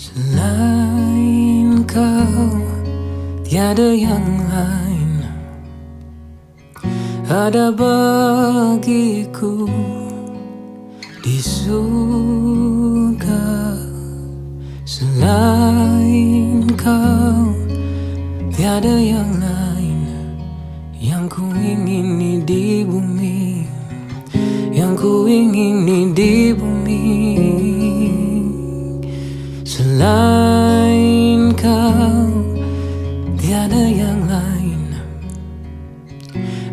Selain kau, tiada yang lain ada bagiku di surga. Selain kau, tiada yang lain yang ku ingini di bumi, yang ku ingini di bumi. Selain kau, tiada yang lain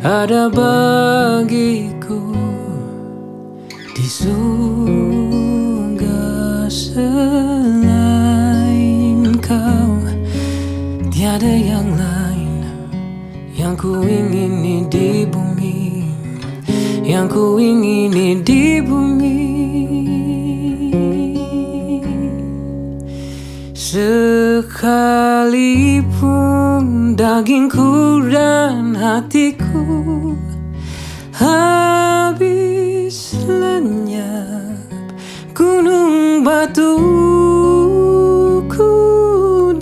ada bagiku di surga. Selain kau, tiada yang lain yang ku ingini di bumi, yang ku ingini di bumi. Sekalipun dagingku dan hatiku habis lenyap, gunung batuku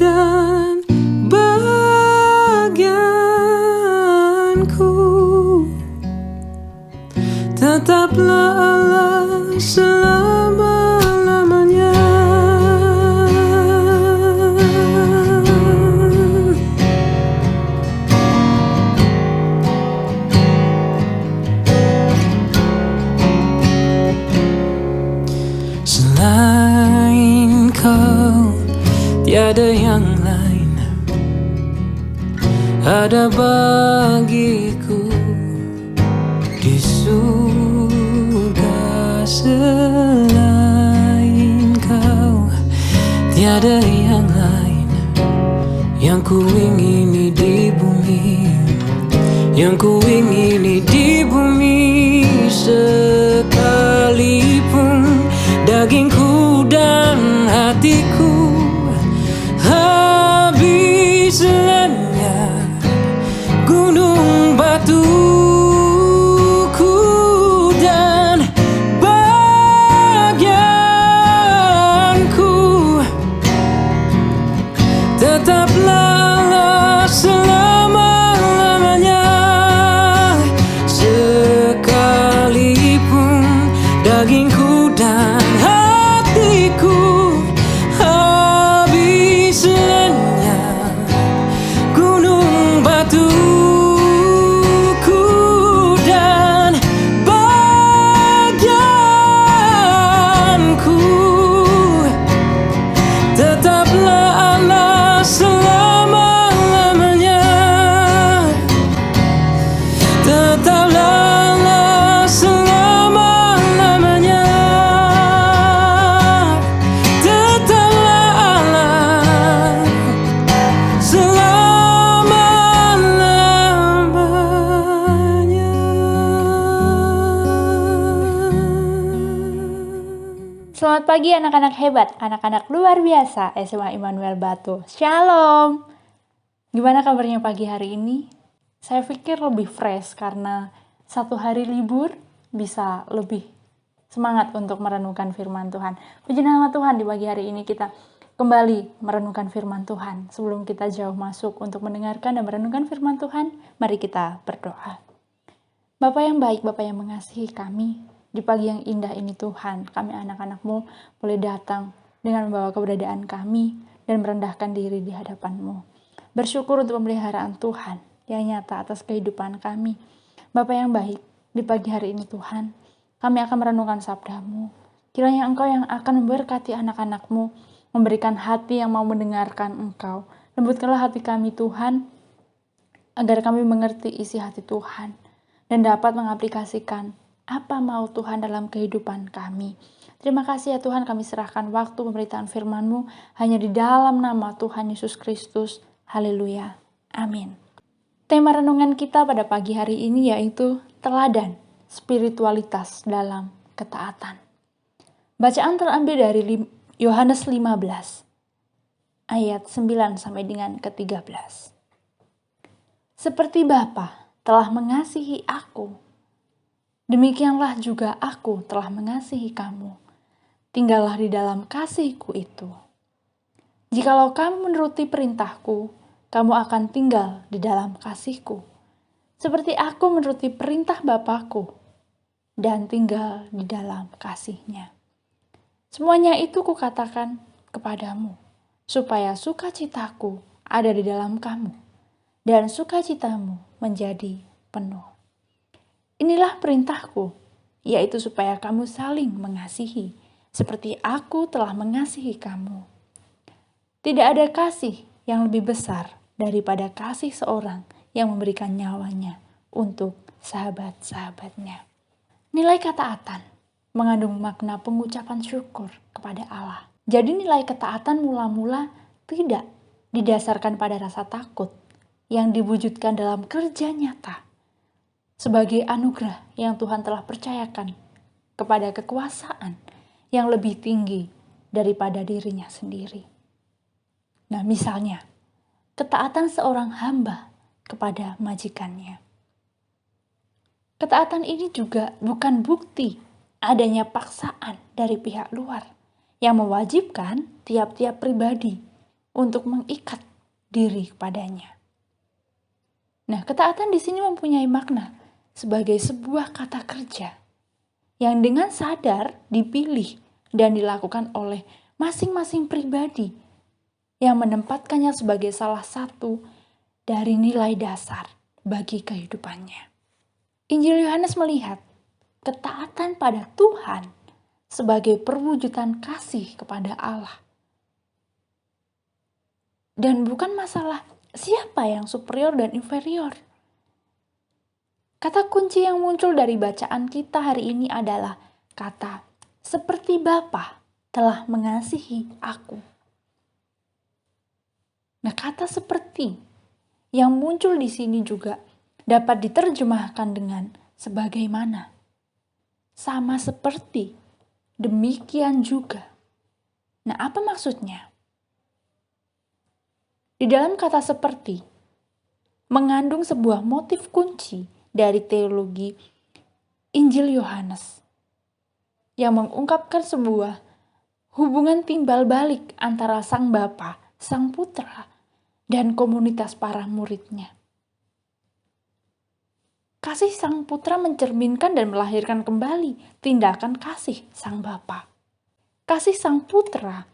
dan bagianku, tetaplah Allah selama-lamanya. Selain kau, tiada yang lain ada bagiku di surga. Selain kau, tiada yang lain yang ku ingini di bumi, yang ku ingini di bumi. Sekalipun dagingku dan hatiku habis lenyap, gunung batuku dan bagianku, tetaplah Allah selama-lamanya. Sekalipun dagingku dan hatiku habis lenyap, gunung batuku dan bagianku, tetaplah Allah selama-lamanya. Tetaplah Allah selama-lamanya. Tetaplah Allah selama-lamanya. Selamat pagi anak-anak hebat, anak-anak luar biasa SMA Immanuel Batu. Shalom. Gimana kabarnya pagi hari ini? Saya pikir lebih fresh karena satu hari libur bisa lebih semangat untuk merenungkan firman Tuhan. Puji nama Tuhan, di pagi hari ini kita kembali merenungkan firman Tuhan. Sebelum kita jauh masuk untuk mendengarkan dan merenungkan firman Tuhan, mari kita berdoa. Bapa yang baik, Bapa yang mengasihi kami, di pagi yang indah ini Tuhan, kami anak-anak-Mu boleh datang dengan membawa keberadaan kami dan merendahkan diri di hadapan-Mu. Bersyukur untuk pemeliharaan Tuhan yang nyata atas kehidupan kami. Bapa yang baik, di pagi hari ini Tuhan, kami akan merenungkan sabda-Mu. Kiranya Engkau yang akan memberkati anak-anak-Mu, memberikan hati yang mau mendengarkan Engkau. Lembutkanlah hati kami Tuhan, agar kami mengerti isi hati Tuhan dan dapat mengaplikasikan apa mau Tuhan dalam kehidupan kami. Terima kasih ya Tuhan, kami serahkan waktu pemberitaan firman-Mu hanya di dalam nama Tuhan Yesus Kristus. Haleluya. Amin. Tema renungan kita pada pagi hari ini yaitu teladan spiritualitas dalam ketaatan. Bacaan terambil dari Yohanes 15 ayat 9 sampai dengan ke-13. Seperti Bapa telah mengasihi aku, demikianlah juga aku telah mengasihi kamu. Tinggallah di dalam kasih-Ku itu. Jikalau kamu menuruti perintahku, kamu akan tinggal di dalam kasihku. Seperti aku menuruti perintah Bapakku dan tinggal di dalam kasihnya. Semuanya itu kukatakan kepadamu, supaya sukacitaku ada di dalam kamu, dan sukacitamu menjadi penuh. Inilah perintahku, yaitu supaya kamu saling mengasihi, seperti aku telah mengasihi kamu. Tidak ada kasih yang lebih besar daripada kasih seorang yang memberikan nyawanya untuk sahabat-sahabatnya. Nilai ketaatan mengandung makna pengucapan syukur kepada Allah. Jadi nilai ketaatan mula-mula tidak didasarkan pada rasa takut yang diwujudkan dalam kerja nyata sebagai anugerah yang Tuhan telah percayakan kepada kekuasaan yang lebih tinggi daripada dirinya sendiri. Nah, misalnya, ketaatan seorang hamba kepada majikannya. Ketaatan ini juga bukan bukti adanya paksaan dari pihak luar yang mewajibkan tiap-tiap pribadi untuk mengikat diri kepadanya. Nah, ketaatan di sini mempunyai makna sebagai sebuah kata kerja yang dengan sadar dipilih dan dilakukan oleh masing-masing pribadi yang menempatkannya sebagai salah satu dari nilai dasar bagi kehidupannya. Injil Yohanes melihat ketaatan pada Tuhan sebagai perwujudan kasih kepada Allah. Dan bukan masalah siapa yang superior dan inferior. Kata kunci yang muncul dari bacaan kita hari ini adalah kata seperti Bapa telah mengasihi aku. Nah, kata seperti yang muncul di sini juga dapat diterjemahkan dengan sebagaimana, sama seperti, demikian juga. Nah, apa maksudnya? Di dalam kata seperti, mengandung sebuah motif kunci dari teologi Injil Yohanes yang mengungkapkan sebuah hubungan timbal balik antara Sang Bapa, Sang Putra, dan komunitas para muridnya. Kasih Sang Putra mencerminkan dan melahirkan kembali tindakan kasih Sang Bapa. Kasih Sang Putra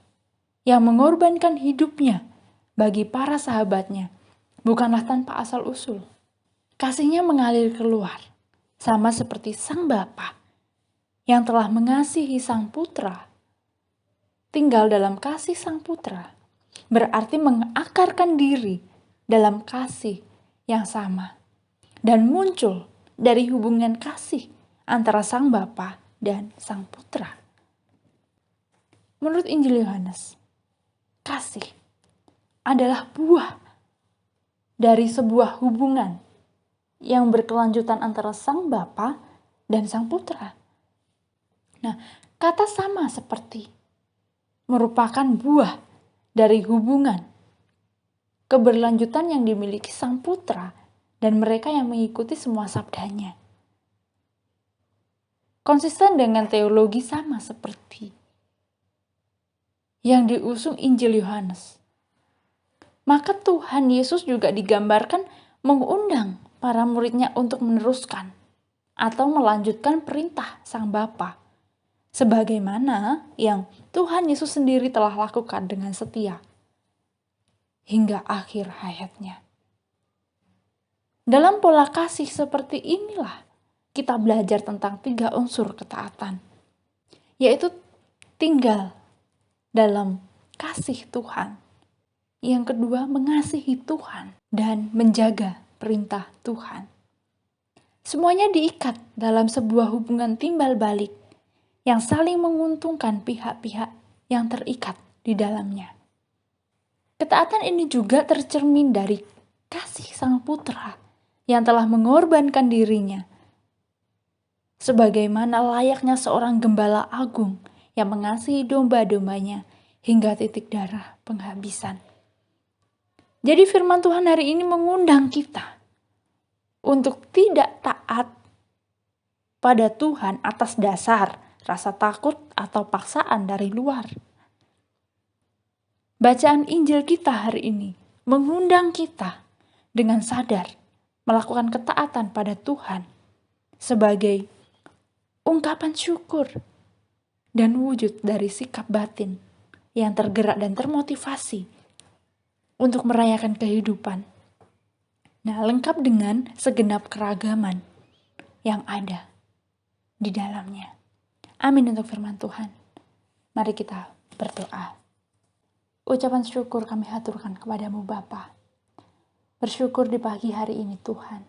yang mengorbankan hidupnya bagi para sahabatnya bukanlah tanpa asal-usul. Kasihnya mengalir keluar, sama seperti Sang Bapa yang telah mengasihi Sang Putra. Tinggal dalam kasih Sang Putra berarti mengakarkan diri dalam kasih yang sama dan muncul dari hubungan kasih antara Sang Bapa dan Sang Putra. Menurut Injil Yohanes, kasih adalah buah dari sebuah hubungan yang berkelanjutan antara Sang Bapa dan Sang Putra. Nah, kata sama seperti merupakan buah dari hubungan keberlanjutan yang dimiliki Sang Putra dan mereka yang mengikuti semua sabdanya. Konsisten dengan teologi sama seperti yang diusung Injil Yohanes. Maka Tuhan Yesus juga digambarkan mengundang para muridnya untuk meneruskan atau melanjutkan perintah Sang Bapa, sebagaimana yang Tuhan Yesus sendiri telah lakukan dengan setia hingga akhir hayatnya. Dalam pola kasih seperti inilah kita belajar tentang 3 unsur ketaatan, yaitu tinggal dalam kasih Tuhan. Yang kedua, mengasihi Tuhan dan menjaga perintah Tuhan. Semuanya diikat dalam sebuah hubungan timbal balik yang saling menguntungkan pihak-pihak yang terikat di dalamnya. Ketaatan ini juga tercermin dari kasih Sang Putra yang telah mengorbankan dirinya, sebagaimana layaknya seorang gembala agung yang mengasihi domba-dombanya hingga titik darah penghabisan. Jadi firman Tuhan hari ini mengundang kita untuk tidak taat pada Tuhan atas dasar rasa takut atau paksaan dari luar. Bacaan Injil kita hari ini mengundang kita dengan sadar melakukan ketaatan pada Tuhan sebagai ungkapan syukur dan wujud dari sikap batin yang tergerak dan termotivasi untuk merayakan kehidupan. Nah, lengkap dengan segenap keragaman yang ada di dalamnya. Amin untuk firman Tuhan. Mari kita berdoa. Ucapan syukur kami haturkan kepadamu Bapa. Bersyukur di pagi hari ini Tuhan.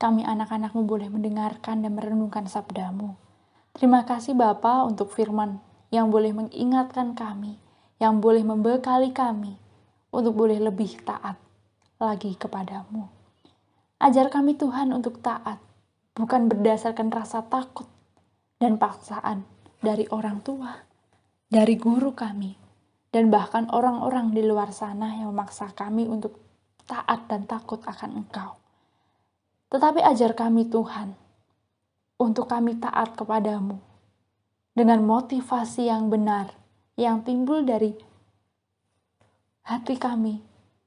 Kami anak-anak-Mu boleh mendengarkan dan merenungkan sabda-Mu. Terima kasih Bapa untuk firman yang boleh mengingatkan kami, yang boleh membekali kami untuk boleh lebih taat lagi kepadamu. Ajar kami Tuhan untuk taat, bukan berdasarkan rasa takut dan paksaan dari orang tua, dari guru kami, dan bahkan orang-orang di luar sana yang memaksa kami untuk taat dan takut akan Engkau. Tetapi ajar kami Tuhan, untuk kami taat kepadamu, dengan motivasi yang benar, yang timbul dari hati kami,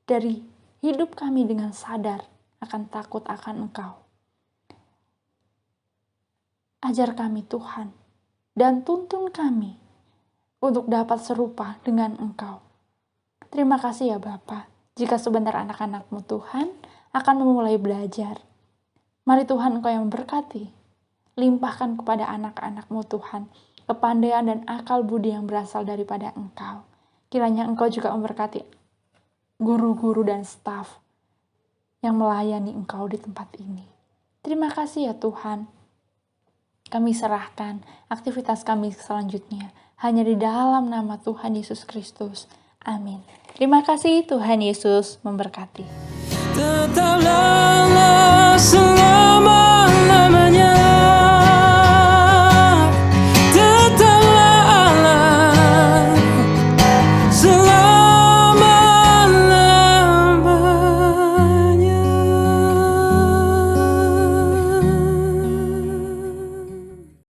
dari hidup kami dengan sadar akan takut akan Engkau. Ajar kami Tuhan, dan tuntun kami untuk dapat serupa dengan Engkau. Terima kasih ya Bapa, jika sebentar anak-anak-Mu Tuhan akan memulai belajar. Mari Tuhan Engkau yang memberkati, limpahkan kepada anak-anak-Mu Tuhan, kepandaian dan akal budi yang berasal daripada Engkau. Kiranya Engkau juga memberkati guru-guru dan staf yang melayani Engkau di tempat ini. Terima kasih ya Tuhan. Kami serahkan aktivitas kami selanjutnya hanya di dalam nama Tuhan Yesus Kristus. Amin. Terima kasih, Tuhan Yesus memberkati. Tetaplah selama-lamanya.